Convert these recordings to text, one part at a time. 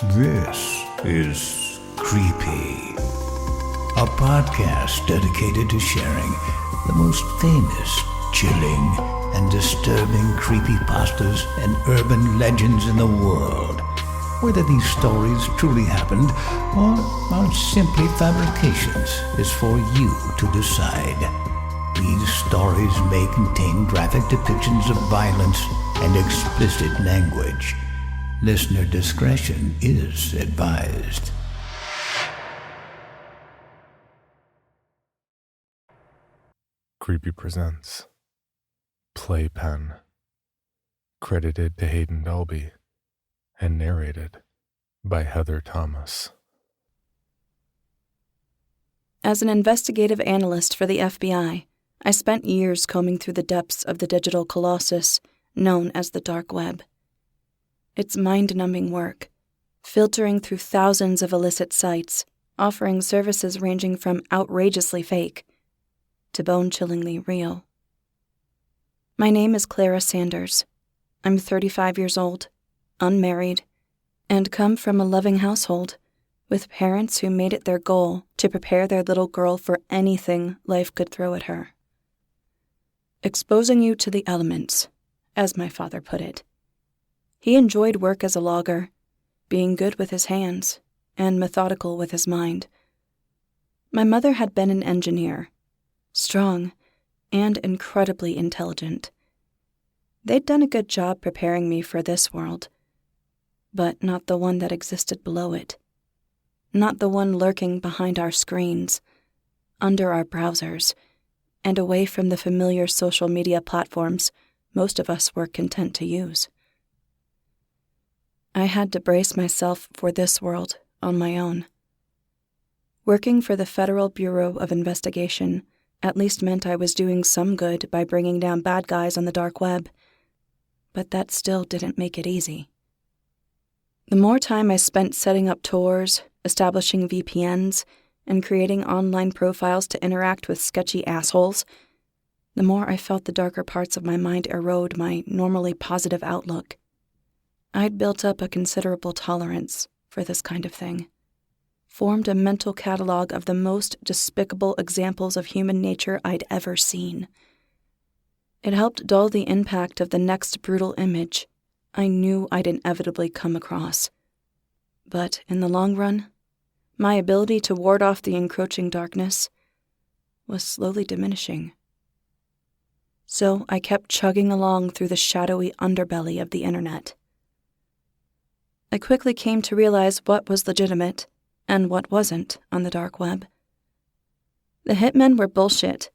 This is Creepy, a podcast dedicated to sharing the most famous, chilling, and disturbing creepypastas and urban legends in the world. Whether these stories truly happened or are simply fabrications is for you to decide. These stories may contain graphic depictions of violence and explicit language. Listener discretion is advised. Creepy presents Playpen, credited to Hayden Dalby and narrated by Heather Thomas. As an investigative analyst for the FBI, I spent years combing through the depths of the digital colossus known as the dark web. It's mind-numbing work, filtering through thousands of illicit sites, offering services ranging from outrageously fake to bone-chillingly real. My name is Clara Sanders. I'm 35 years old, unmarried, and come from a loving household with parents who made it their goal to prepare their little girl for anything life could throw at her. Exposing you to the elements, as my father put it. He enjoyed work as a logger, being good with his hands and methodical with his mind. My mother had been an engineer, strong and incredibly intelligent. They'd done a good job preparing me for this world, but not the one that existed below it. Not the one lurking behind our screens, under our browsers, and away from the familiar social media platforms most of us were content to use. I had to brace myself for this world on my own. Working for the Federal Bureau of Investigation at least meant I was doing some good by bringing down bad guys on the dark web, but that still didn't make it easy. The more time I spent setting up tours, establishing VPNs, and creating online profiles to interact with sketchy assholes, the more I felt the darker parts of my mind erode my normally positive outlook. I'd built up a considerable tolerance for this kind of thing, formed a mental catalog of the most despicable examples of human nature I'd ever seen. It helped dull the impact of the next brutal image I knew I'd inevitably come across. But in the long run, my ability to ward off the encroaching darkness was slowly diminishing. So I kept chugging along through the shadowy underbelly of the internet. I quickly came to realize what was legitimate and what wasn't on the dark web. The hitmen were bullshit.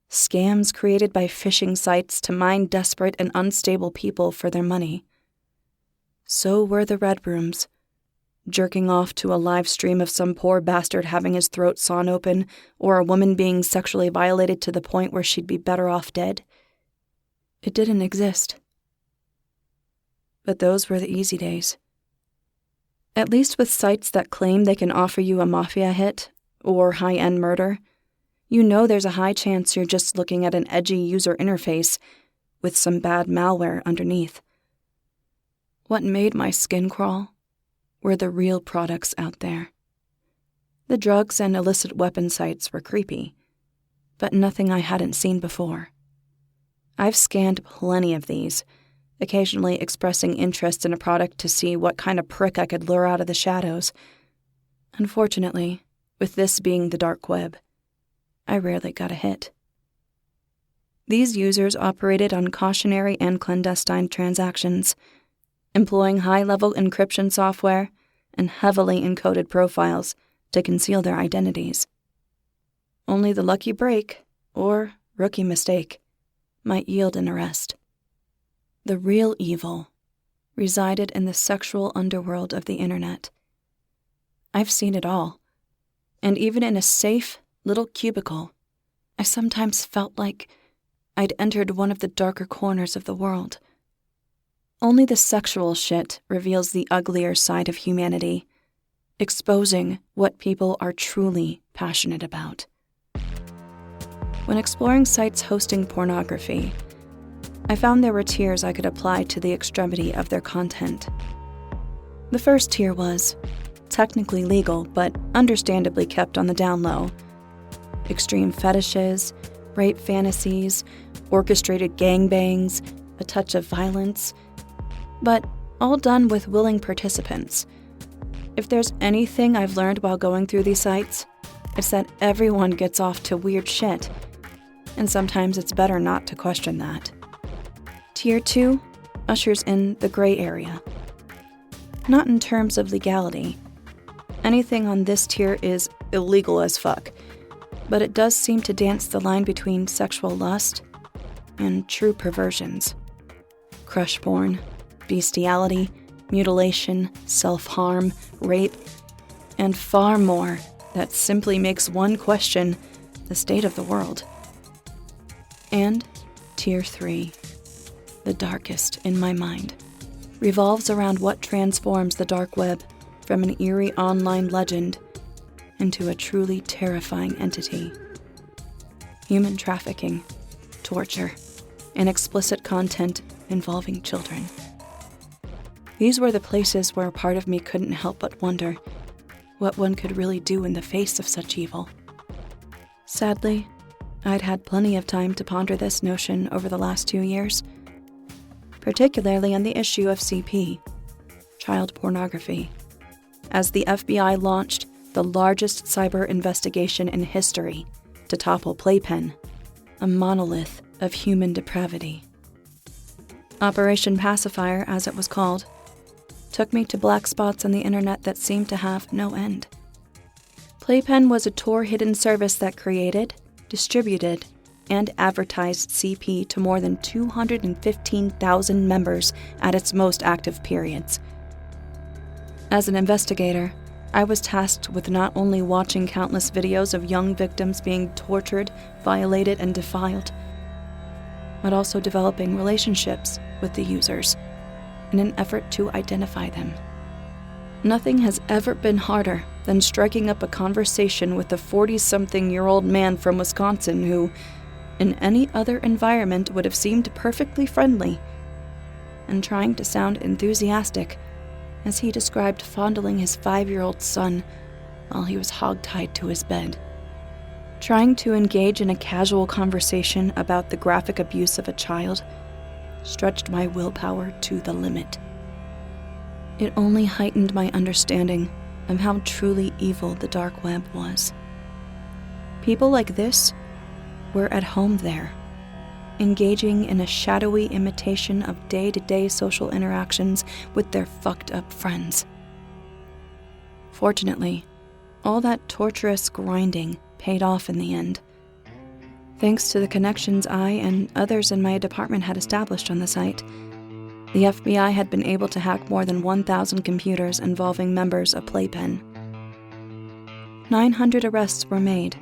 Scams created by phishing sites to mine desperate and unstable people for their money. So were the red rooms, jerking off to a live stream of some poor bastard having his throat sawn open or a woman being sexually violated to the point where she'd be better off dead. It didn't exist. But those were the easy days. At least with sites that claim they can offer you a mafia hit or high-end murder, you know there's a high chance you're just looking at an edgy user interface with some bad malware underneath. What made my skin crawl were the real products out there. The drugs and illicit weapon sites were creepy, but nothing I hadn't seen before. I've scanned plenty of these, occasionally expressing interest in a product to see what kind of prick I could lure out of the shadows. Unfortunately, with this being the dark web, I rarely got a hit. These users operated on cautionary and clandestine transactions, employing high-level encryption software and heavily encoded profiles to conceal their identities. Only the lucky break, or rookie mistake, might yield an arrest. The real evil resided in the sexual underworld of the internet. I've seen it all, and even in a safe little cubicle, I sometimes felt like I'd entered one of the darker corners of the world. Only the sexual shit reveals the uglier side of humanity, exposing what people are truly passionate about. When exploring sites hosting pornography, I found there were tiers I could apply to the extremity of their content. The first tier was technically legal, but understandably kept on the down low. Extreme fetishes, rape fantasies, orchestrated gangbangs, a touch of violence, but all done with willing participants. If there's anything I've learned while going through these sites, it's that everyone gets off to weird shit, and sometimes it's better not to question that. Tier 2 ushers in the gray area. Not in terms of legality. Anything on this tier is illegal as fuck, but it does seem to dance the line between sexual lust and true perversions. Crush porn, bestiality, mutilation, self-harm, rape, and far more that simply makes one question the state of the world. And Tier 3, the darkest in my mind, revolves around what transforms the dark web from an eerie online legend into a truly terrifying entity. Human trafficking, torture, and explicit content involving children. These were the places where a part of me couldn't help but wonder what one could really do in the face of such evil. Sadly, I'd had plenty of time to ponder this notion over the last 2 years, particularly on the issue of CP, child pornography, as the FBI launched the largest cyber investigation in history to topple Playpen, a monolith of human depravity. Operation Pacifier, as it was called, took me to black spots on the internet that seemed to have no end. Playpen was a Tor-hidden service that created, distributed, and advertised CP to more than 215,000 members at its most active periods. As an investigator, I was tasked with not only watching countless videos of young victims being tortured, violated, and defiled, but also developing relationships with the users in an effort to identify them. Nothing has ever been harder than striking up a conversation with a 40-something-year-old man from Wisconsin who, in any other environment, would have seemed perfectly friendly, and trying to sound enthusiastic as he described fondling his 5-year-old son while he was hogtied to his bed. Trying to engage in a casual conversation about the graphic abuse of a child stretched my willpower to the limit. It only heightened my understanding of how truly evil the dark web was. People like this were at home there, engaging in a shadowy imitation of day-to-day social interactions with their fucked-up friends. Fortunately, all that torturous grinding paid off in the end. Thanks to the connections I and others in my department had established on the site, the FBI had been able to hack more than 1,000 computers involving members of Playpen. 900 arrests were made,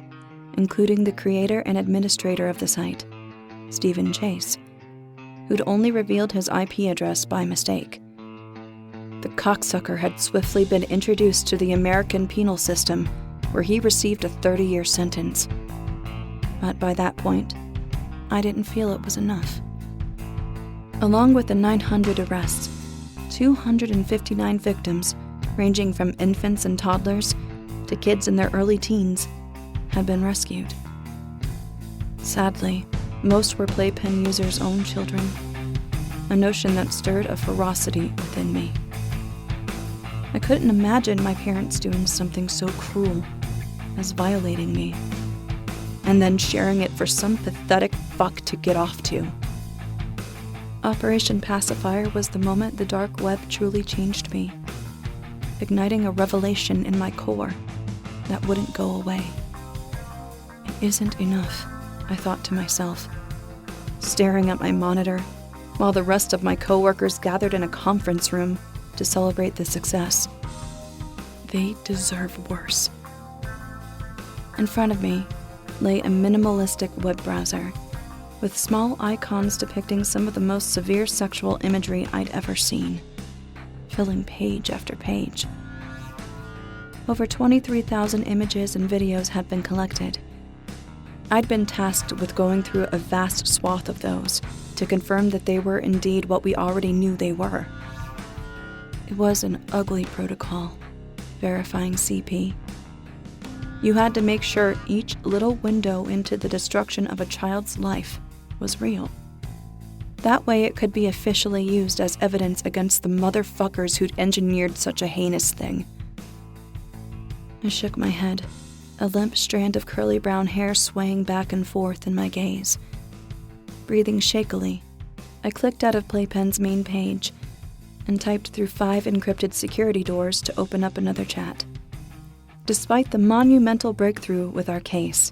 including the creator and administrator of the site, Stephen Chase, who'd only revealed his IP address by mistake. The cocksucker had swiftly been introduced to the American penal system, where he received a 30-year sentence. But by that point, I didn't feel it was enough. Along with the 900 arrests, 259 victims, ranging from infants and toddlers to kids in their early teens, had been rescued. Sadly, most were Playpen users' own children, a notion that stirred a ferocity within me. I couldn't imagine my parents doing something so cruel as violating me, and then sharing it for some pathetic fuck to get off to. Operation Pacifier was the moment the dark web truly changed me, igniting a revelation in my core that wouldn't go away. It isn't enough, I thought to myself, staring at my monitor while the rest of my coworkers gathered in a conference room to celebrate the success. They deserve worse. In front of me lay a minimalistic web browser with small icons depicting some of the most severe sexual imagery I'd ever seen, filling page after page. Over 23,000 images and videos had been collected. I'd been tasked with going through a vast swath of those to confirm that they were indeed what we already knew they were. It was an ugly protocol, verifying CP. You had to make sure each little window into the destruction of a child's life was real. That way it could be officially used as evidence against the motherfuckers who'd engineered such a heinous thing. I shook my head, a limp strand of curly brown hair swaying back and forth in my gaze. Breathing shakily, I clicked out of Playpen's main page and typed through 5 encrypted security doors to open up another chat. Despite the monumental breakthrough with our case,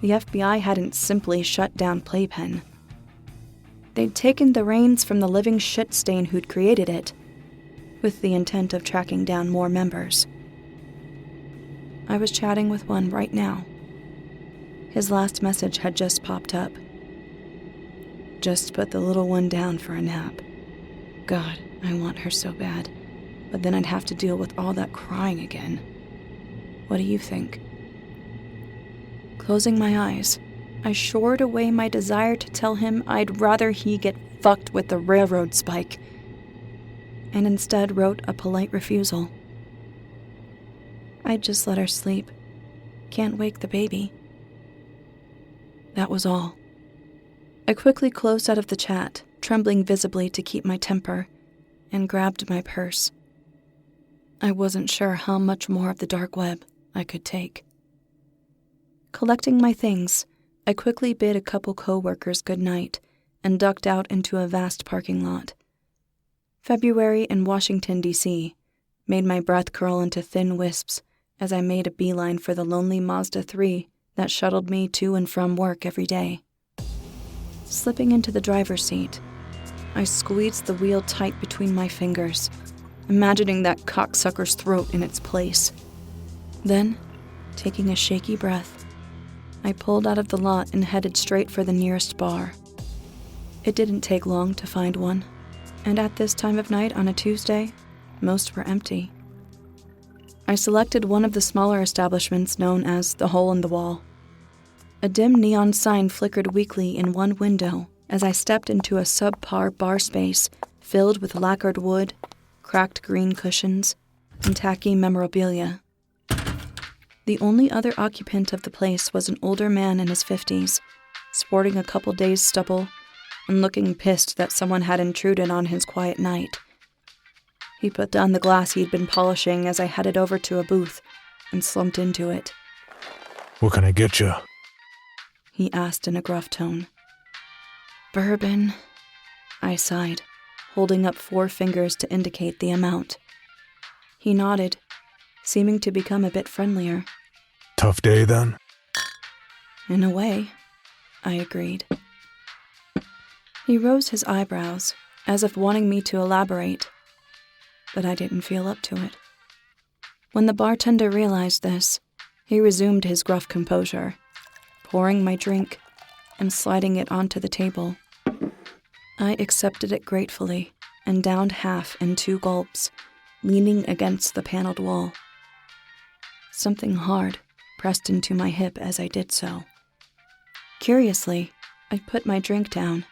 the FBI hadn't simply shut down Playpen. They'd taken the reins from the living shit stain who'd created it, with the intent of tracking down more members. I was chatting with one right now. His last message had just popped up. Just put the little one down for a nap. God, I want her so bad, but then I'd have to deal with all that crying again. What do you think? Closing my eyes, I shored away my desire to tell him I'd rather he get fucked with the railroad spike, and instead wrote a polite refusal. I'd just let her sleep. Can't wake the baby. That was all. I quickly closed out of the chat, trembling visibly to keep my temper, and grabbed my purse. I wasn't sure how much more of the dark web I could take. Collecting my things, I quickly bid a couple co-workers good night and ducked out into a vast parking lot. February in Washington, D.C. made my breath curl into thin wisps as I made a beeline for the lonely Mazda 3 that shuttled me to and from work every day. Slipping into the driver's seat, I squeezed the wheel tight between my fingers, imagining that cocksucker's throat in its place. Then, taking a shaky breath, I pulled out of the lot and headed straight for the nearest bar. It didn't take long to find one, and at this time of night on a Tuesday, most were empty. I selected one of the smaller establishments known as the Hole in the Wall. A dim neon sign flickered weakly in one window as I stepped into a subpar bar space filled with lacquered wood, cracked green cushions, and tacky memorabilia. The only other occupant of the place was an older man in his 50s, sporting a couple days' stubble and looking pissed that someone had intruded on his quiet night. He put down the glass he'd been polishing as I headed over to a booth and slumped into it. What can I get you? He asked in a gruff tone. Bourbon, I sighed, holding up 4 fingers to indicate the amount. He nodded, seeming to become a bit friendlier. Tough day, then? In a way, I agreed. He rose his eyebrows, as if wanting me to elaborate, but I didn't feel up to it. When the bartender realized this, he resumed his gruff composure, pouring my drink and sliding it onto the table. I accepted it gratefully and downed half in 2 gulps, leaning against the paneled wall. Something hard pressed into my hip as I did so. Curiously, I put my drink down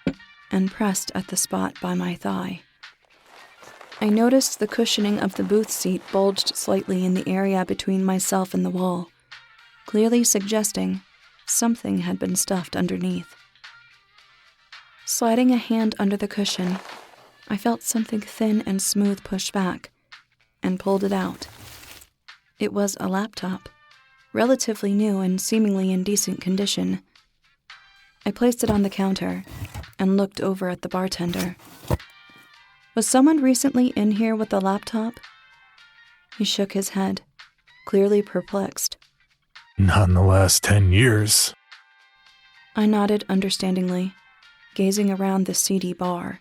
and pressed at the spot by my thigh. I noticed the cushioning of the booth seat bulged slightly in the area between myself and the wall, clearly suggesting something had been stuffed underneath. Sliding a hand under the cushion, I felt something thin and smooth push back, and pulled it out. It was a laptop, relatively new and seemingly in decent condition. I placed it on the counter and looked over at the bartender. Was someone recently in here with a laptop? He shook his head, clearly perplexed. Not in the last 10 years. I nodded understandingly, gazing around the seedy bar.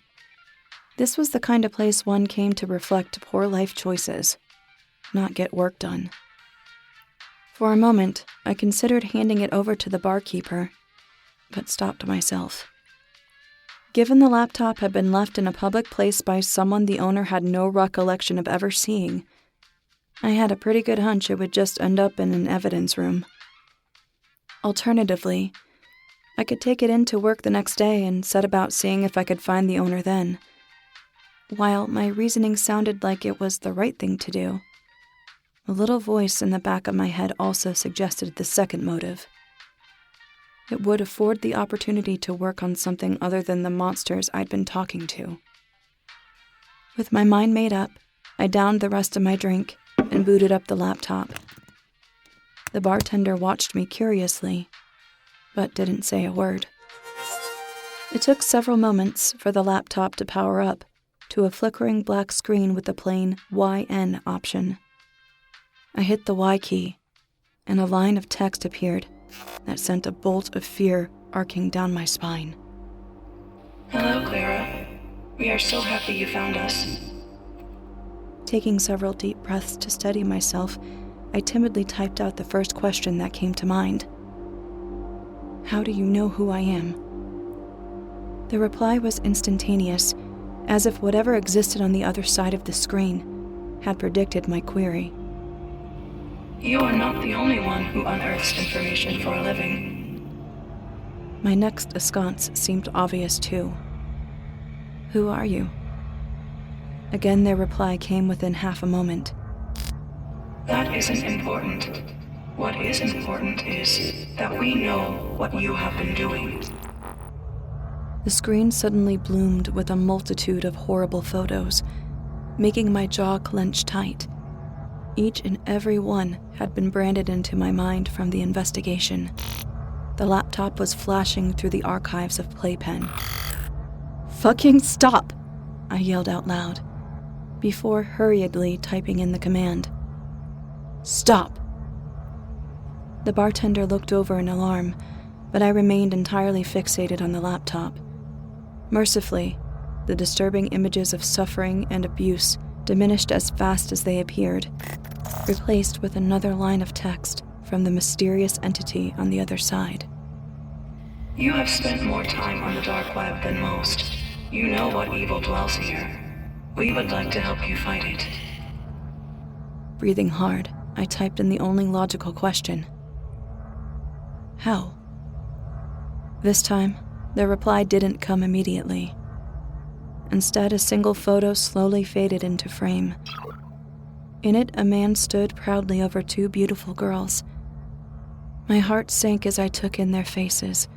This was the kind of place one came to reflect poor life choices, not get work done. For a moment, I considered handing it over to the barkeeper, but stopped myself. Given the laptop had been left in a public place by someone the owner had no recollection of ever seeing, I had a pretty good hunch it would just end up in an evidence room. Alternatively, I could take it in to work the next day and set about seeing if I could find the owner then. While my reasoning sounded like it was the right thing to do, a little voice in the back of my head also suggested the second motive. It would afford the opportunity to work on something other than the monsters I'd been talking to. With my mind made up, I downed the rest of my drink and booted up the laptop. The bartender watched me curiously, but didn't say a word. It took several moments for the laptop to power up to a flickering black screen with the plain YN option. I hit the Y key, and a line of text appeared that sent a bolt of fear arcing down my spine. Hello, Clara. We are so happy you found us. Taking several deep breaths to steady myself, I timidly typed out the first question that came to mind. How do you know who I am? The reply was instantaneous, as if whatever existed on the other side of the screen had predicted my query. You are not the only one who unearths information for a living. My next ensconce seemed obvious too. Who are you? Again, their reply came within half a moment. That isn't important. What is important is that we know what you have been doing. The screen suddenly bloomed with a multitude of horrible photos, making my jaw clench tight. Each and every one had been branded into my mind from the investigation. The laptop was flashing through the archives of Playpen. "Fucking stop!" I yelled out loud, before hurriedly typing in the command. "Stop!" The bartender looked over in alarm, but I remained entirely fixated on the laptop. Mercifully, the disturbing images of suffering and abuse diminished as fast as they appeared, replaced with another line of text from the mysterious entity on the other side. You have spent more time on the dark web than most. You know what evil dwells here. We would like to help you fight it. Breathing hard, I typed in the only logical question. How? This time, the reply didn't come immediately. Instead, a single photo slowly faded into frame. In it, a man stood proudly over two beautiful girls. My heart sank as I took in their faces,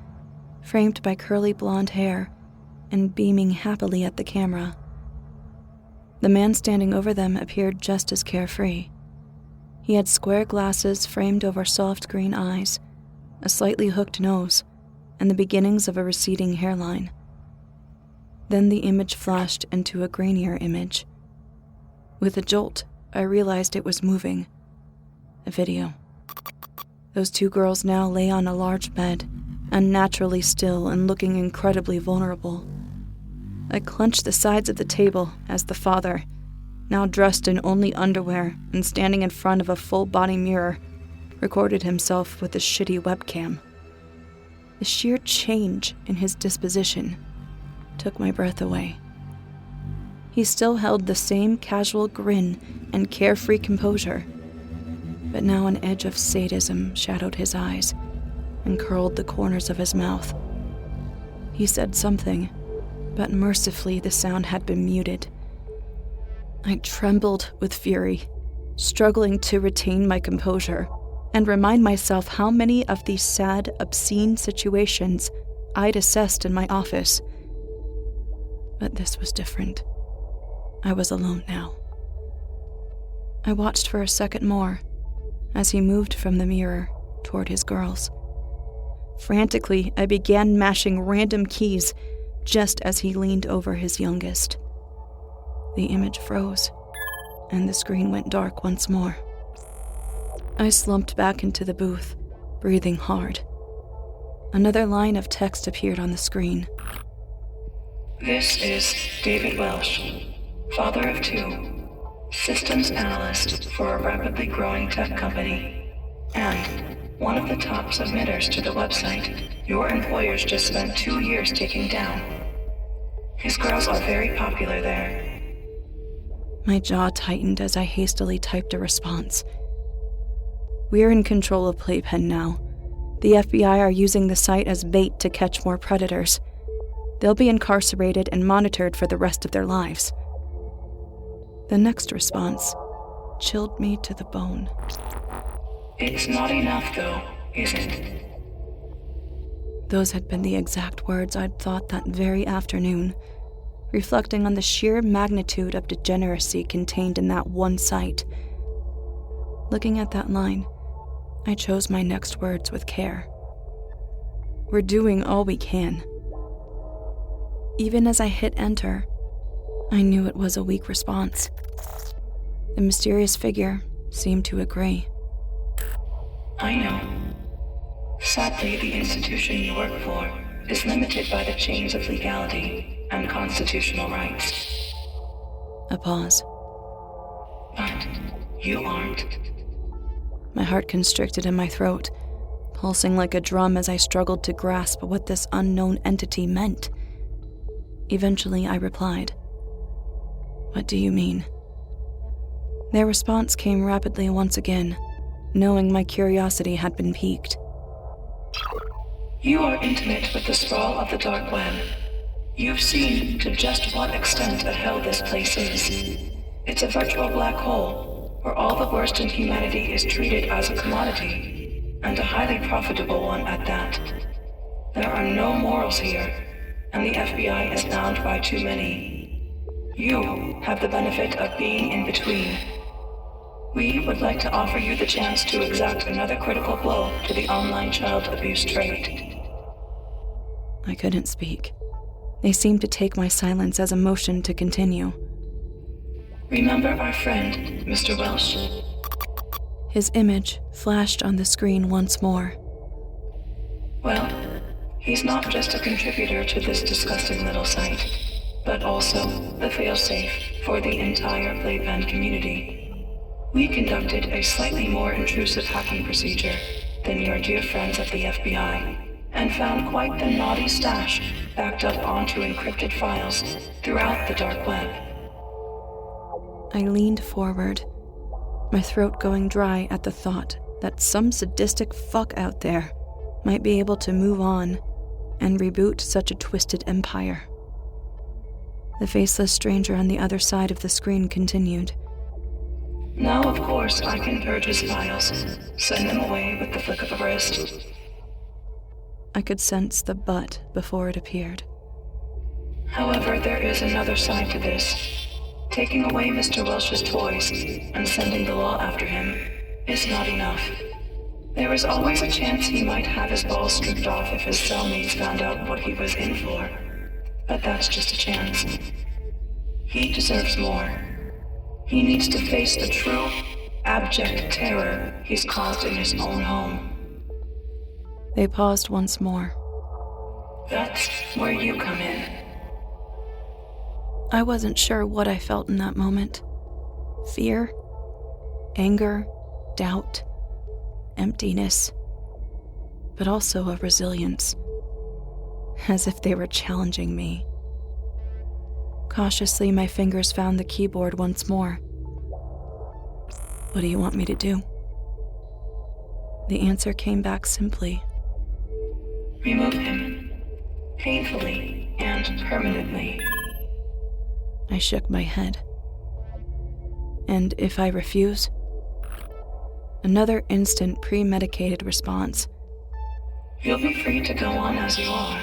framed by curly blonde hair and beaming happily at the camera. The man standing over them appeared just as carefree. He had square glasses framed over soft green eyes, a slightly hooked nose, and the beginnings of a receding hairline. Then the image flashed into a grainier image. With a jolt, I realized it was moving. A video. Those two girls now lay on a large bed, unnaturally still and looking incredibly vulnerable. I clenched the sides of the table as the father, now dressed in only underwear and standing in front of a full-body mirror, recorded himself with a shitty webcam. The sheer change in his disposition took my breath away. He still held the same casual grin and carefree composure, but now an edge of sadism shadowed his eyes and curled the corners of his mouth. He said something, but mercifully the sound had been muted. I trembled with fury, struggling to retain my composure and remind myself how many of these sad, obscene situations I'd assessed in my office. But this was different. I was alone now. I watched for a second more as he moved from the mirror toward his girls. Frantically, I began mashing random keys just as he leaned over his youngest. The image froze, and the screen went dark once more. I slumped back into the booth, breathing hard. Another line of text appeared on the screen. This is David Welsh, father of two, systems analyst for a rapidly growing tech company, and one of the top submitters to the website your employers just spent 2 years taking down. His girls are very popular there. My jaw tightened as I hastily typed a response. We're in control of Playpen now. The FBI are using the site as bait to catch more predators. They'll be incarcerated and monitored for the rest of their lives. The next response chilled me to the bone. It's not enough, though, is it? Those had been the exact words I'd thought that very afternoon, reflecting on the sheer magnitude of degeneracy contained in that one sight. Looking at that line, I chose my next words with care. We're doing all we can. Even as I hit enter, I knew it was a weak response. The mysterious figure seemed to agree. I know. Sadly, the institution you work for is limited by the chains of legality and constitutional rights. A pause. But you aren't. My heart constricted in my throat, pulsing like a drum as I struggled to grasp what this unknown entity meant. Eventually, I replied, "What do you mean?" Their response came rapidly once again, knowing my curiosity had been piqued. You are intimate with the sprawl of the dark web. You've seen to just what extent a hell this place is. It's a virtual black hole, where all the worst in humanity is treated as a commodity, and a highly profitable one at that. There are no morals here, and the FBI is bound by too many. You have the benefit of being in between. We would like to offer you the chance to exact another critical blow to the online child abuse trade. I couldn't speak. They seemed to take my silence as a motion to continue. Remember our friend, Mr. Welsh? His image flashed on the screen once more. Well, he's not just a contributor to this disgusting little site, but also the failsafe for the entire Playpen community. We conducted a slightly more intrusive hacking procedure than your dear friends at the FBI, and found quite the naughty stash backed up onto encrypted files throughout the dark web. I leaned forward, my throat going dry at the thought that some sadistic fuck out there might be able to move on and reboot such a twisted empire. The faceless stranger on the other side of the screen continued. Now, of course, I can purge his files, send them away with the flick of a wrist. I could sense the but before it appeared. However, there is another side to this. Taking away Mr. Welsh's toys and sending the law after him is not enough. There is always a chance he might have his balls stripped off if his cellmates found out what he was in for. But that's just a chance. He deserves more. He needs to face the true, abject terror he's caused in his own home. They paused once more. That's where you come in. I wasn't sure what I felt in that moment. Fear, anger, doubt, emptiness, but also a resilience, as if they were challenging me. Cautiously, my fingers found the keyboard once more. What do you want me to do? The answer came back simply. Remove him. Painfully and permanently. I shook my head. And if I refuse? Another instant premedicated response. You'll be free to go on as you are.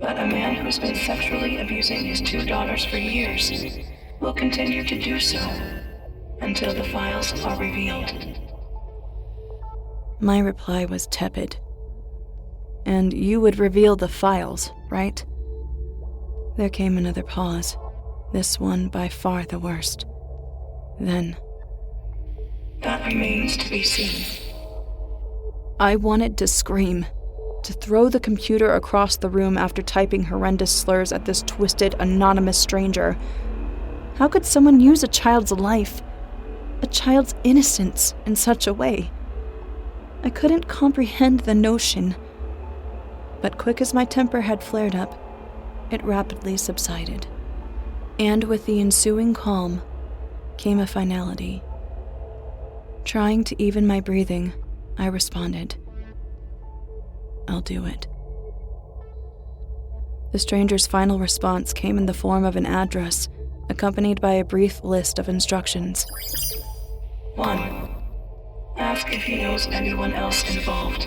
But a man who's been sexually abusing his 2 daughters for years will continue to do so until the files are revealed. My reply was tepid. And you would reveal the files, right? There came another pause, this one by far the worst. Then, that remains to be seen. I wanted to scream, to throw the computer across the room after typing horrendous slurs at this twisted, anonymous stranger. How could someone use a child's life, a child's innocence, in such a way? I couldn't comprehend the notion. But quick as my temper had flared up, it rapidly subsided. And with the ensuing calm came a finality. Trying to even my breathing, I responded, "I'll do it." The stranger's final response came in the form of an address accompanied by a brief list of instructions. 1. Ask if he knows anyone else involved.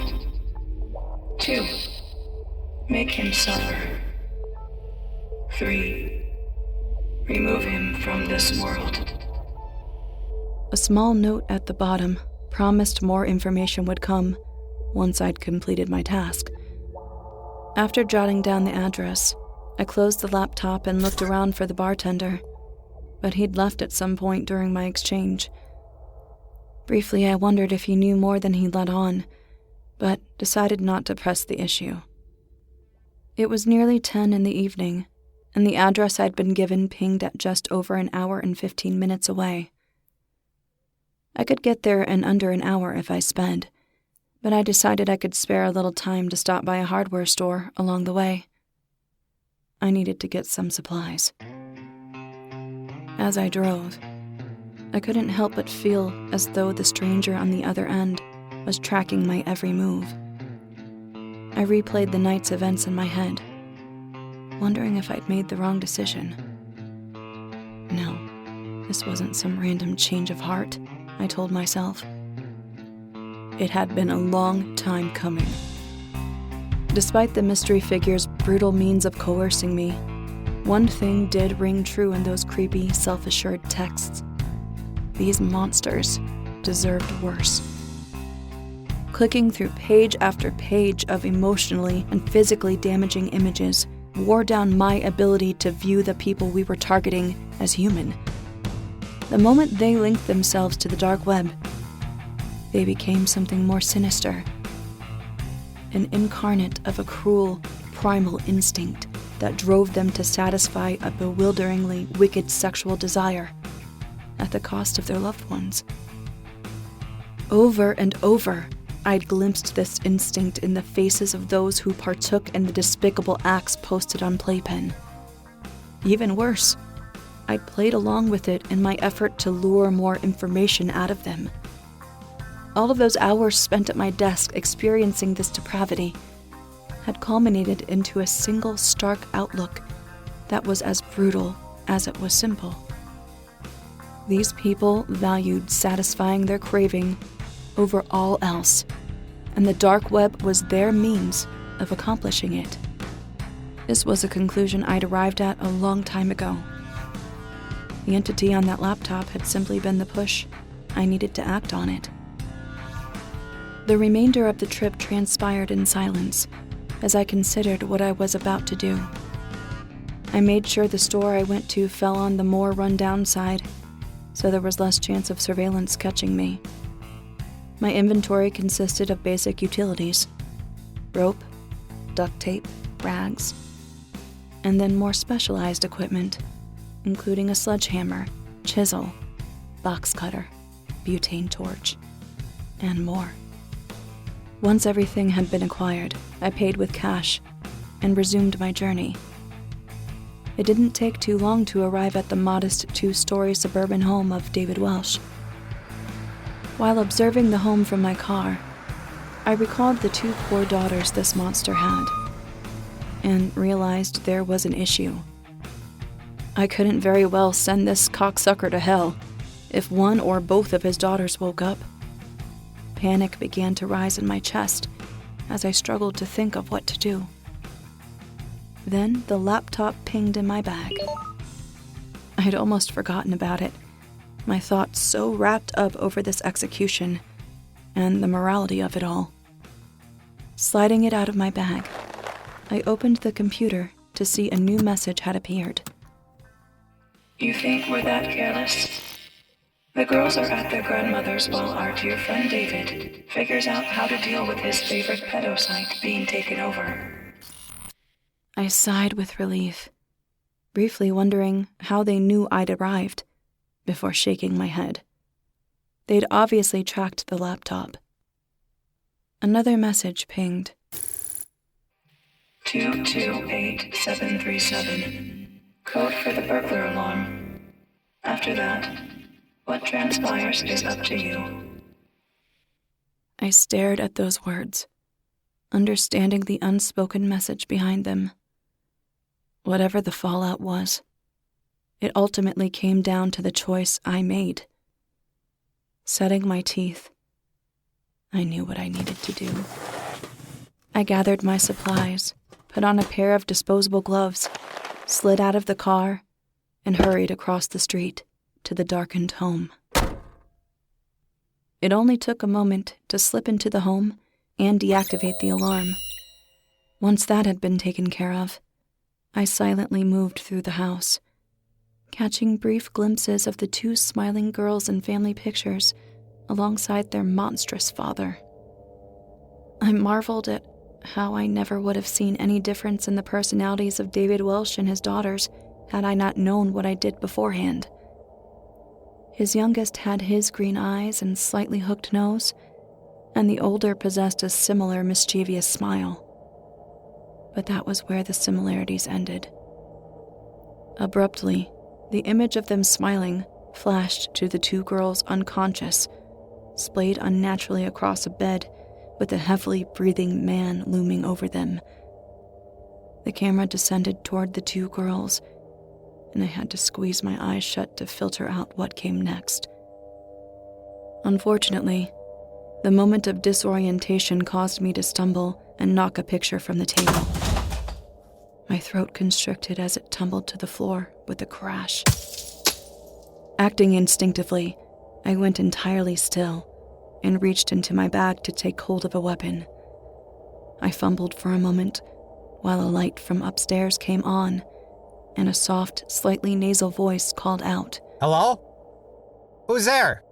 2. Make him suffer. 3. Remove him from this world. A small note at the bottom promised more information would come once I'd completed my task. After jotting down the address, I closed the laptop and looked around for the bartender, but he'd left at some point during my exchange. Briefly, I wondered if he knew more than he let on, but decided not to press the issue. It was nearly 10 in the evening, and the address I'd been given pinged at just over an hour and 15 minutes away. I could get there in under an hour if I sped, but I decided I could spare a little time to stop by a hardware store along the way. I needed to get some supplies. As I drove, I couldn't help but feel as though the stranger on the other end was tracking my every move. I replayed the night's events in my head, wondering if I'd made the wrong decision. No, this wasn't some random change of heart, I told myself. It had been a long time coming. Despite the mystery figure's brutal means of coercing me, one thing did ring true in those creepy, self-assured texts. These monsters deserved worse. Clicking through page after page of emotionally and physically damaging images wore down my ability to view the people we were targeting as human. The moment they linked themselves to the dark web, they became something more sinister. An incarnate of a cruel, primal instinct that drove them to satisfy a bewilderingly wicked sexual desire at the cost of their loved ones. Over and over, I'd glimpsed this instinct in the faces of those who partook in the despicable acts posted on Playpen. Even worse, I'd played along with it in my effort to lure more information out of them. All of those hours spent at my desk experiencing this depravity had culminated into a single stark outlook that was as brutal as it was simple. These people valued satisfying their craving over all else, and the dark web was their means of accomplishing it. This was a conclusion I'd arrived at a long time ago. The entity on that laptop had simply been the push I needed to act on it. The remainder of the trip transpired in silence as I considered what I was about to do. I made sure the store I went to fell on the more run-down side, so there was less chance of surveillance catching me. My inventory consisted of basic utilities: rope, duct tape, rags, and then more specialized equipment, including a sledgehammer, chisel, box cutter, butane torch, and more. Once everything had been acquired, I paid with cash and resumed my journey. It didn't take too long to arrive at the modest 2-story suburban home of David Welsh. While observing the home from my car, I recalled the 2 poor daughters this monster had, and realized there was an issue. I couldn't very well send this cocksucker to hell if one or both of his daughters woke up. Panic began to rise in my chest as I struggled to think of what to do. Then the laptop pinged in my bag. I'd almost forgotten about it, my thoughts so wrapped up over this execution and the morality of it all. Sliding it out of my bag, I opened the computer to see a new message had appeared. You think we're that careless? The girls are at their grandmother's while our dear friend David figures out how to deal with his favorite pedo site being taken over. I sighed with relief, briefly wondering how they knew I'd arrived, before shaking my head. They'd obviously tracked the laptop. Another message pinged. 228737. Code for the burglar alarm. After that, what transpires is up to you. I stared at those words, understanding the unspoken message behind them. Whatever the fallout was, It ultimately came down to the choice I made. Setting my teeth, I knew what I needed to do. I gathered my supplies, put on a pair of disposable gloves, slid out of the car, and hurried across the street to the darkened home. It only took a moment to slip into the home and deactivate the alarm. Once that had been taken care of, I silently moved through the house, catching brief glimpses of the two smiling girls in family pictures alongside their monstrous father. I marveled at how I never would have seen any difference in the personalities of David Welsh and his daughters had I not known what I did beforehand. His youngest had his green eyes and slightly hooked nose, and the older possessed a similar mischievous smile. But that was where the similarities ended. Abruptly, the image of them smiling flashed to the two girls unconscious, splayed unnaturally across a bed with a heavily breathing man looming over them. The camera descended toward the two girls, and I had to squeeze my eyes shut to filter out what came next. Unfortunately, the moment of disorientation caused me to stumble and knock a picture from the table. My throat constricted as it tumbled to the floor with a crash. Acting instinctively, I went entirely still and reached into my bag to take hold of a weapon. I fumbled for a moment while a light from upstairs came on and a soft, slightly nasal voice called out, "Hello? Who's there?"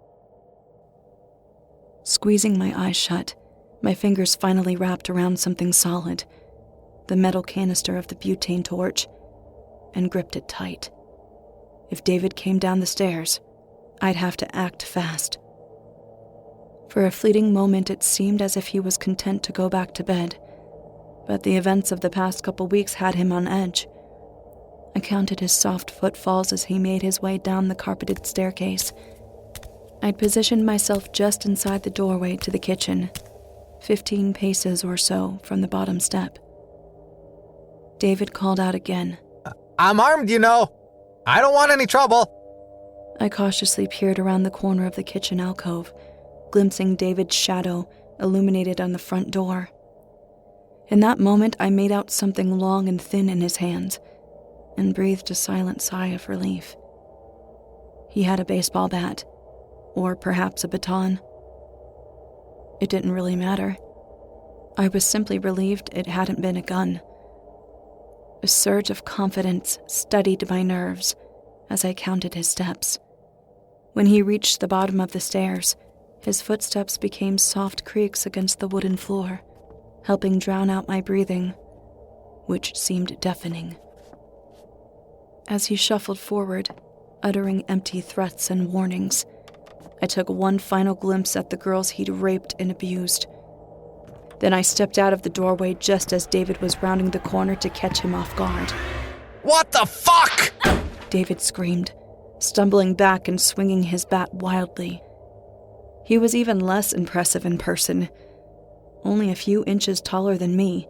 Squeezing my eyes shut, my fingers finally wrapped around something solid, the metal canister of the butane torch, and gripped it tight. If David came down the stairs, I'd have to act fast. For a fleeting moment, it seemed as if he was content to go back to bed, but the events of the past couple weeks had him on edge. I counted his soft footfalls as he made his way down the carpeted staircase. I'd positioned myself just inside the doorway to the kitchen, 15 paces or so from the bottom step. David called out again. "I'm armed, you know. I don't want any trouble." I cautiously peered around the corner of the kitchen alcove, glimpsing David's shadow illuminated on the front door. In that moment, I made out something long and thin in his hands and breathed a silent sigh of relief. He had a baseball bat, or perhaps a baton. It didn't really matter. I was simply relieved it hadn't been a gun. A surge of confidence steadied my nerves as I counted his steps. When he reached the bottom of the stairs, his footsteps became soft creaks against the wooden floor, helping drown out my breathing, which seemed deafening. As he shuffled forward, uttering empty threats and warnings, I took one final glimpse at the girls he'd raped and abused. Then I stepped out of the doorway just as David was rounding the corner to catch him off guard. "What the fuck?" David screamed, stumbling back and swinging his bat wildly. He was even less impressive in person, only a few inches taller than me,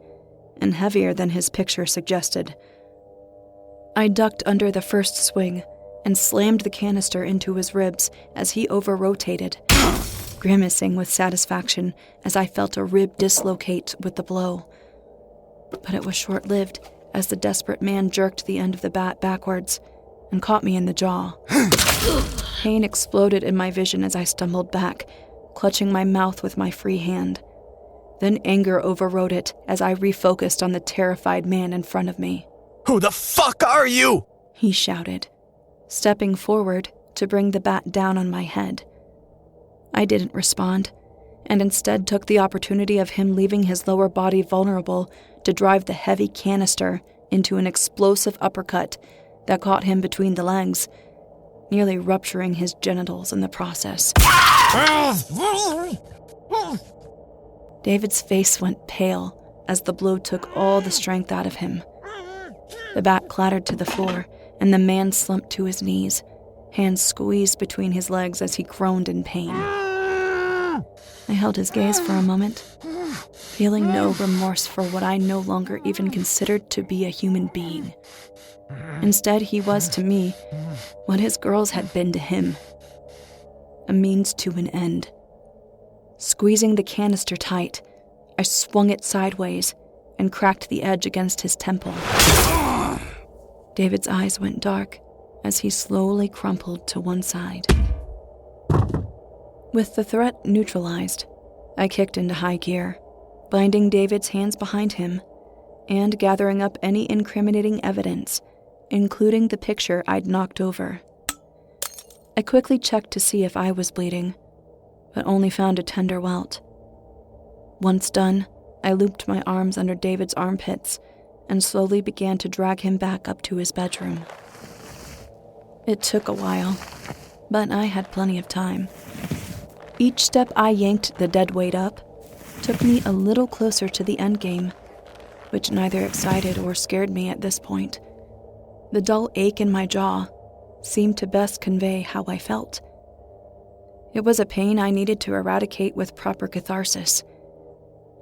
and heavier than his picture suggested. I ducked under the first swing and slammed the canister into his ribs as he over-rotated, grimacing with satisfaction as I felt a rib dislocate with the blow. But it was short-lived as the desperate man jerked the end of the bat backwards and caught me in the jaw. Pain exploded in my vision as I stumbled back, clutching my mouth with my free hand. Then anger overrode it as I refocused on the terrified man in front of me. Who the fuck are you? He shouted, stepping forward to bring the bat down on my head. I didn't respond, and instead took the opportunity of him leaving his lower body vulnerable to drive the heavy canister into an explosive uppercut that caught him between the legs, nearly rupturing his genitals in the process. David's face went pale as the blow took all the strength out of him. The bat clattered to the floor, and the man slumped to his knees, hands squeezed between his legs as he groaned in pain. I held his gaze for a moment, feeling no remorse for what I no longer even considered to be a human being. Instead, he was to me what his girls had been to him. A means to an end. Squeezing the canister tight, I swung it sideways and cracked the edge against his temple. David's eyes went dark as he slowly crumpled to one side. With the threat neutralized, I kicked into high gear, binding David's hands behind him and gathering up any incriminating evidence, including the picture I'd knocked over. I quickly checked to see if I was bleeding, but only found a tender welt. Once done, I looped my arms under David's armpits and slowly began to drag him back up to his bedroom. It took a while, but I had plenty of time. Each step I yanked the dead weight up took me a little closer to the endgame, which neither excited or scared me at this point. The dull ache in my jaw seemed to best convey how I felt. It was a pain I needed to eradicate with proper catharsis,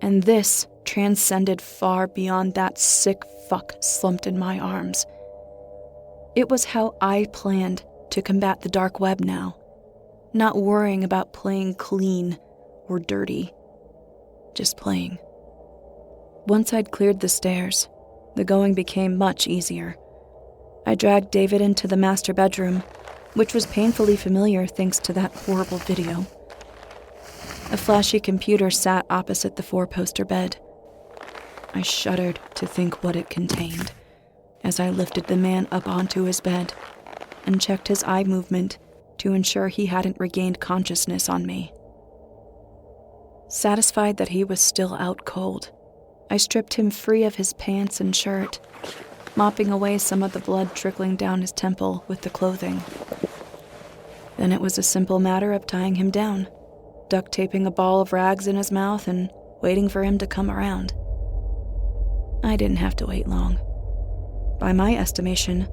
and this transcended far beyond that sick fuck slumped in my arms. It was how I planned to combat the dark web now, not worrying about playing clean or dirty, just playing. Once I'd cleared the stairs, the going became much easier. I dragged David into the master bedroom, which was painfully familiar thanks to that horrible video. A flashy computer sat opposite the four-poster bed. I shuddered to think what it contained as I lifted the man up onto his bed and checked his eye movement to ensure he hadn't regained consciousness on me. Satisfied that he was still out cold, I stripped him free of his pants and shirt, mopping away some of the blood trickling down his temple with the clothing. Then it was a simple matter of tying him down, duct taping a ball of rags in his mouth and waiting for him to come around. I didn't have to wait long. By my estimation,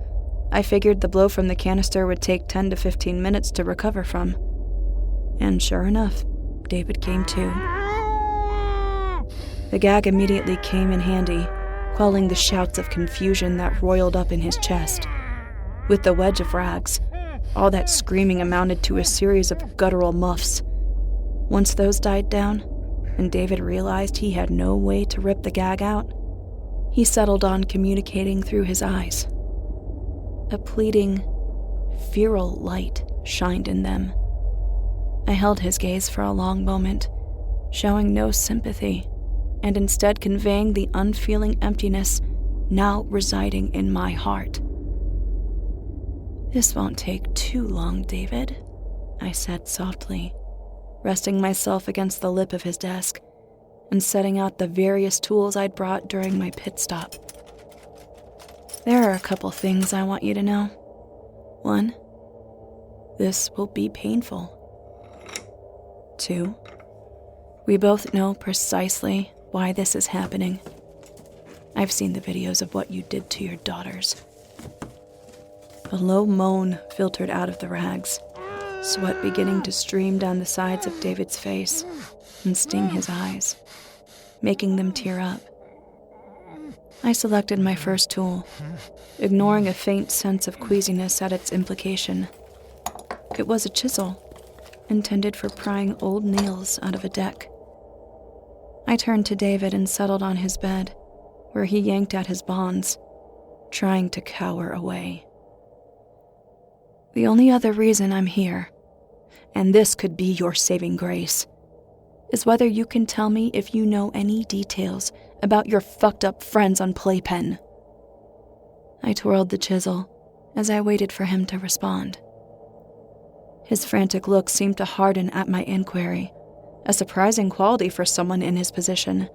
I figured the blow from the canister would take 10 to 15 minutes to recover from. And sure enough, David came to. The gag immediately came in handy, quelling the shouts of confusion that roiled up in his chest. With the wedge of rags, all that screaming amounted to a series of guttural muffs. Once those died down, and David realized he had no way to rip the gag out, he settled on communicating through his eyes. A pleading, feral light shined in them. I held his gaze for a long moment, showing no sympathy, and instead conveying the unfeeling emptiness now residing in my heart. "This won't take too long, David," I said softly, resting myself against the lip of his desk and setting out the various tools I'd brought during my pit stop. "There are a couple things I want you to know. 1, this will be painful. 2, we both know precisely why this is happening. I've seen the videos of what you did to your daughters." A low moan filtered out of the rags, sweat beginning to stream down the sides of David's face and sting his eyes, making them tear up. I selected my first tool, ignoring a faint sense of queasiness at its implication. It was a chisel, intended for prying old nails out of a deck. I turned to David and settled on his bed, where he yanked at his bonds, trying to cower away. "The only other reason I'm here, and this could be your saving grace, is whether you can tell me if you know any details about your fucked up friends on Playpen." I twirled the chisel as I waited for him to respond. His frantic look seemed to harden at my inquiry, a surprising quality for someone in his position.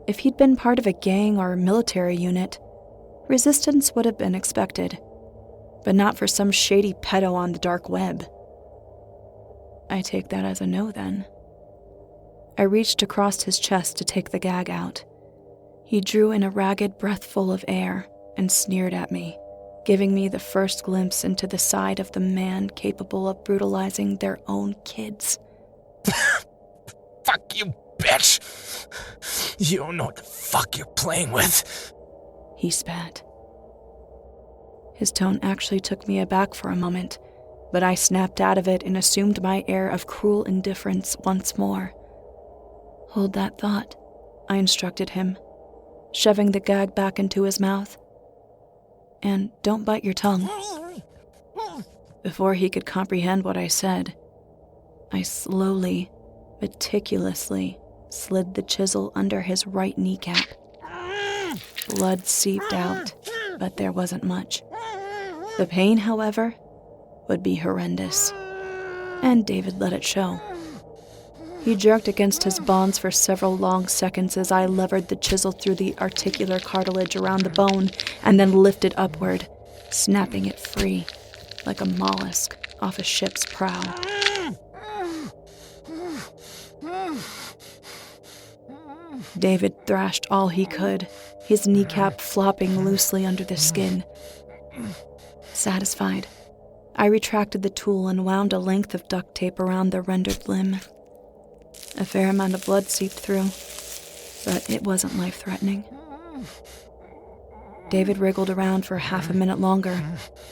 If he'd been part of a gang or military unit, resistance would have been expected, but not for some shady pedo on the dark web. I take that as a no, then. I reached across his chest to take the gag out. He drew in a ragged breathful of air and sneered at me, giving me the first glimpse into the side of the man capable of brutalizing their own kids. Fuck you, bitch! You don't know what the fuck you're playing with. He spat. His tone actually took me aback for a moment, but I snapped out of it and assumed my air of cruel indifference once more. "Hold that thought," I instructed him, shoving the gag back into his mouth. "And don't bite your tongue." Before he could comprehend what I said, I slowly, meticulously slid the chisel under his right kneecap. Blood seeped out, but there wasn't much. The pain, however, would be horrendous, and David let it show. He jerked against his bonds for several long seconds as I levered the chisel through the articular cartilage around the bone and then lifted upward, snapping it free, like a mollusk off a ship's prow. David thrashed all he could, his kneecap flopping loosely under the skin. Satisfied, I retracted the tool and wound a length of duct tape around the rendered limb. A fair amount of blood seeped through, but it wasn't life-threatening. David wriggled around for half a minute longer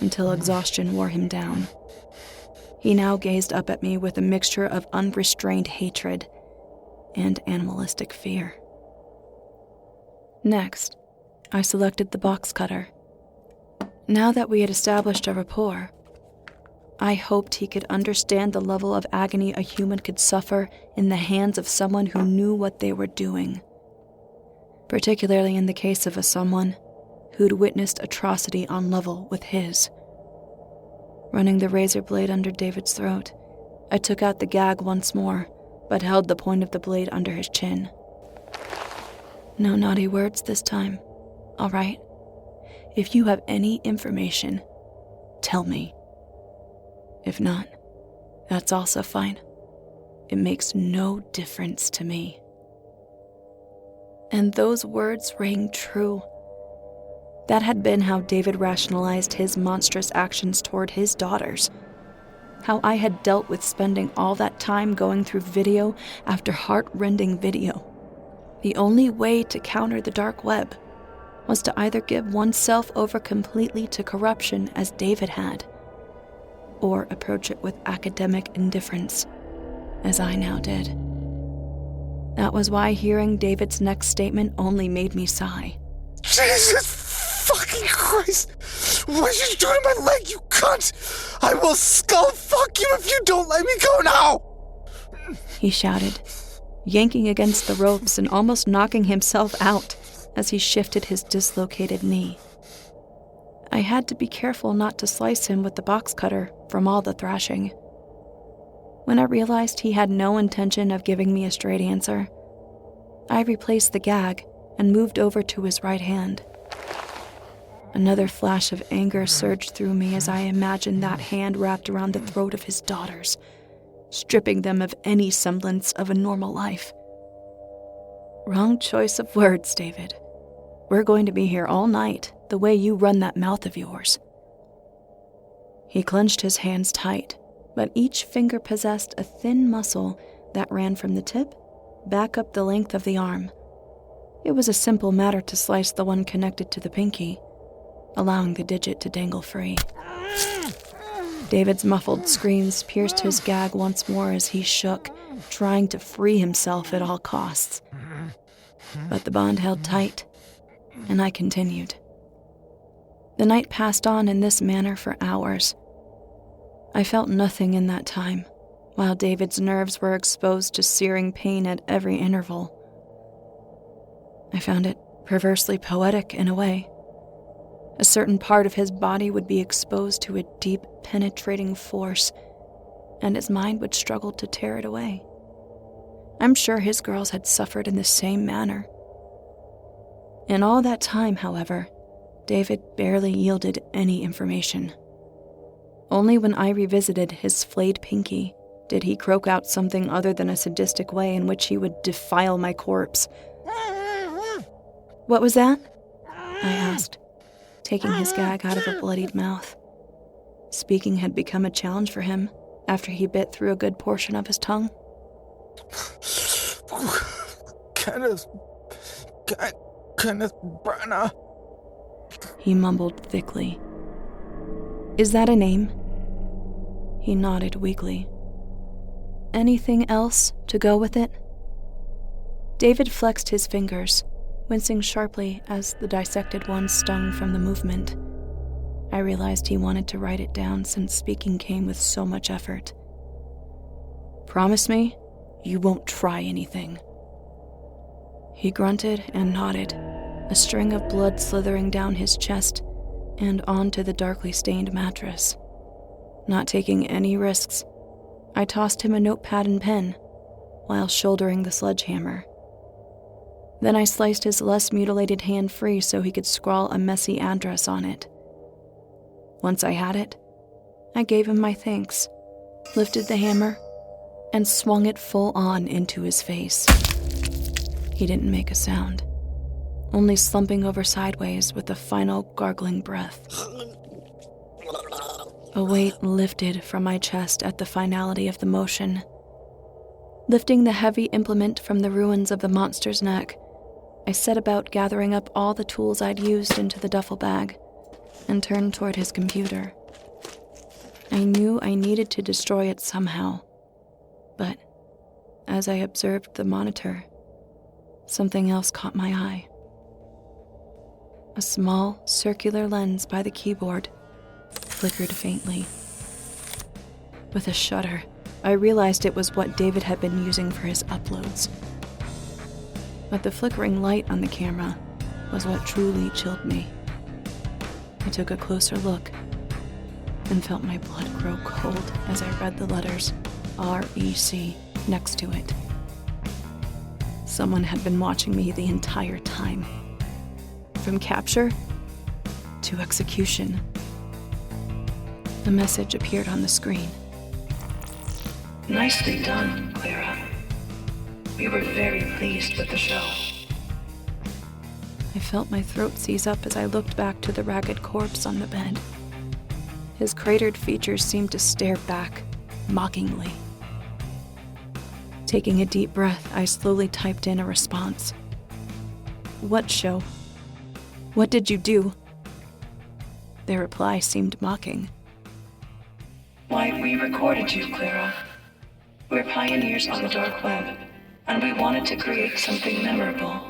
until exhaustion wore him down. He now gazed up at me with a mixture of unrestrained hatred and animalistic fear. Next, I selected the box cutter. Now that we had established a rapport, I hoped he could understand the level of agony a human could suffer in the hands of someone who knew what they were doing, particularly in the case of a someone who'd witnessed atrocity on level with his. Running the razor blade under David's throat, I took out the gag once more, but held the point of the blade under his chin. "No naughty words this time, all right? If you have any information, tell me. If not, that's also fine. It makes no difference to me." And those words rang true. That had been how David rationalized his monstrous actions toward his daughters. How I had dealt with spending all that time going through video after heart-rending video. The only way to counter the dark web was to either give oneself over completely to corruption as David had, or approach it with academic indifference, as I now did. That was why hearing David's next statement only made me sigh. Jesus fucking Christ! What did you do to my leg, you cunt? I will skull fuck you if you don't let me go now! He shouted, yanking against the ropes and almost knocking himself out as he shifted his dislocated knee. I had to be careful not to slice him with the box cutter from all the thrashing. When I realized he had no intention of giving me a straight answer, I replaced the gag and moved over to his right hand. Another flash of anger surged through me as I imagined that hand wrapped around the throat of his daughters, stripping them of any semblance of a normal life. Wrong choice of words, David. We're going to be here all night, the way you run that mouth of yours. He clenched his hands tight, but each finger possessed a thin muscle that ran from the tip back up the length of the arm. It was a simple matter to slice the one connected to the pinky, allowing the digit to dangle free. David's muffled screams pierced his gag once more as he shook, trying to free himself at all costs. But the bond held tight, and I continued. The night passed on in this manner for hours. I felt nothing in that time, while David's nerves were exposed to searing pain at every interval. I found it perversely poetic in a way. A certain part of his body would be exposed to a deep, penetrating force, and his mind would struggle to tear it away. I'm sure his girls had suffered in the same manner. In all that time, however, David barely yielded any information. Only when I revisited his flayed pinky did he croak out something other than a sadistic way in which he would defile my corpse. "What was that?" I asked, taking his gag out of a bloodied mouth. Speaking had become a challenge for him after he bit through a good portion of his tongue. Kenneth Branagh. He mumbled thickly, Is that a name? He nodded weakly. Anything else to go with it? David flexed his fingers, wincing sharply as the dissected one stung from the movement. I realized he wanted to write it down since speaking came with so much effort. Promise me you won't try anything. He grunted and nodded, a string of blood slithering down his chest and onto the darkly stained mattress. Not taking any risks, I tossed him a notepad and pen while shouldering the sledgehammer. Then I sliced his less mutilated hand free so he could scrawl a messy address on it. Once I had it, I gave him my thanks, lifted the hammer, and swung it full on into his face. He didn't make a sound, only slumping over sideways with a final gargling breath. A weight lifted from my chest at the finality of the motion. Lifting the heavy implement from the ruins of the monster's neck, I set about gathering up all the tools I'd used into the duffel bag and turned toward his computer. I knew I needed to destroy it somehow, but as I observed the monitor, something else caught my eye. A small, circular lens by the keyboard flickered faintly. With a shudder, I realized it was what David had been using for his uploads. But the flickering light on the camera was what truly chilled me. I took a closer look and felt my blood grow cold as I read the letters REC next to it. Someone had been watching me the entire time. From capture to execution. A message appeared on the screen. Nicely done, Clara. We were very pleased with the show. I felt my throat seize up as I looked back to the ragged corpse on the bed. His cratered features seemed to stare back, mockingly. Taking a deep breath, I slowly typed in a response. What show? What did you do? Their reply seemed mocking. Why, we recorded you, Clara. We're pioneers on the dark web, and we wanted to create something memorable.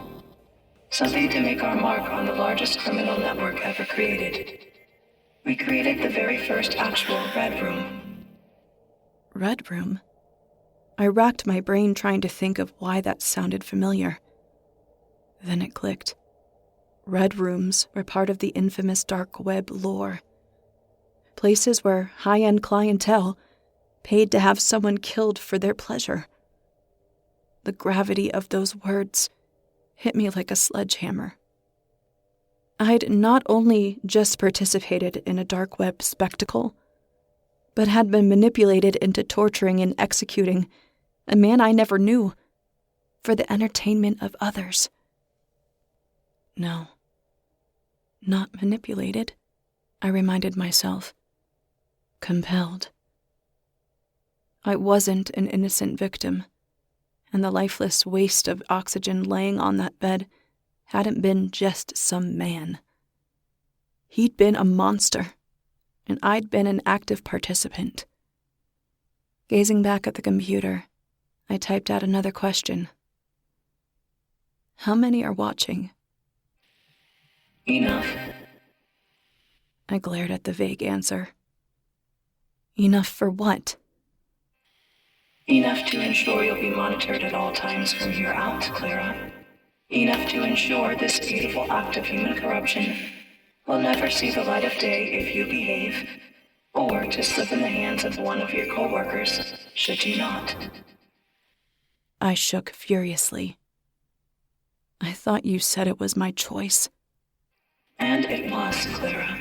Something to make our mark on the largest criminal network ever created. We created the very first actual Red Room. Red Room? I racked my brain trying to think of why that sounded familiar. Then it clicked. Red Rooms were part of the infamous dark web lore. Places where high-end clientele paid to have someone killed for their pleasure. The gravity of those words hit me like a sledgehammer. I'd not only just participated in a dark web spectacle, but had been manipulated into torturing and executing a man I never knew for the entertainment of others. No, not manipulated, I reminded myself. Compelled. I wasn't an innocent victim, and the lifeless waste of oxygen laying on that bed hadn't been just some man. He'd been a monster, and I'd been an active participant. Gazing back at the computer, I typed out another question. How many are watching? Enough. I glared at the vague answer. Enough for what? Enough to ensure you'll be monitored at all times from here out, Clara. Enough to ensure this beautiful act of human corruption will never see the light of day if you behave, or to slip in the hands of one of your co-workers, should you not. I shook furiously. I thought you said it was my choice. And it was, Clara.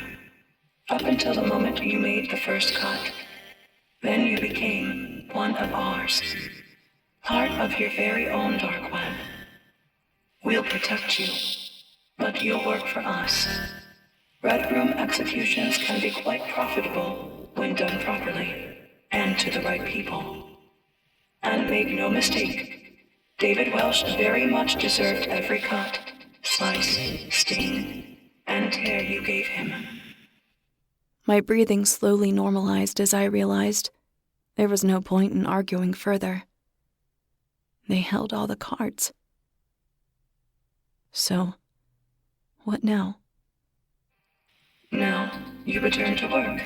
Up until the moment you made the first cut. Then you became one of ours. Part of your very own dark web. We'll protect you, but you'll work for us. Red Room executions can be quite profitable when done properly, and to the right people. And make no mistake, David Welsh very much deserved every cut, slice, sting, and tear you gave him. My breathing slowly normalized as I realized there was no point in arguing further. They held all the cards. So, what now? Now, you return to work.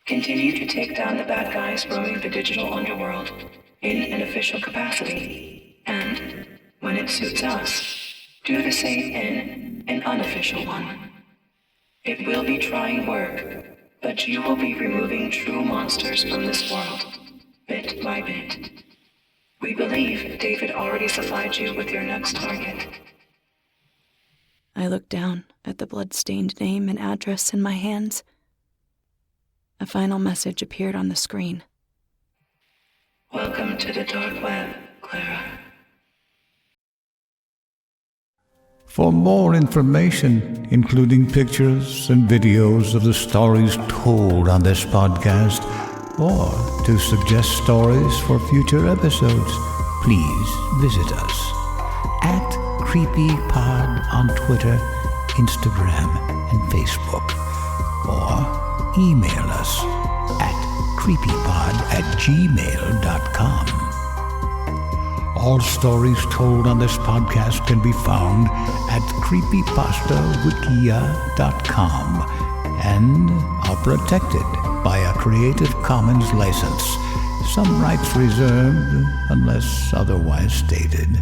Continue to take down the bad guys roaming the digital underworld in an official capacity, and, when it suits us, do the same in an unofficial one. It will be trying work, but you will be removing true monsters from this world, bit by bit. We believe David already supplied you with your next target. I looked down at the blood-stained name and address in my hands. A final message appeared on the screen. Welcome to the dark web, Clara. For more information, including pictures and videos of the stories told on this podcast, or to suggest stories for future episodes, please visit us at CreepyPod on Twitter, Instagram, and Facebook, or email us at creepypod@gmail.com. All stories told on this podcast can be found at creepypastawikia.com and are protected by a Creative Commons license. Some rights reserved unless otherwise stated.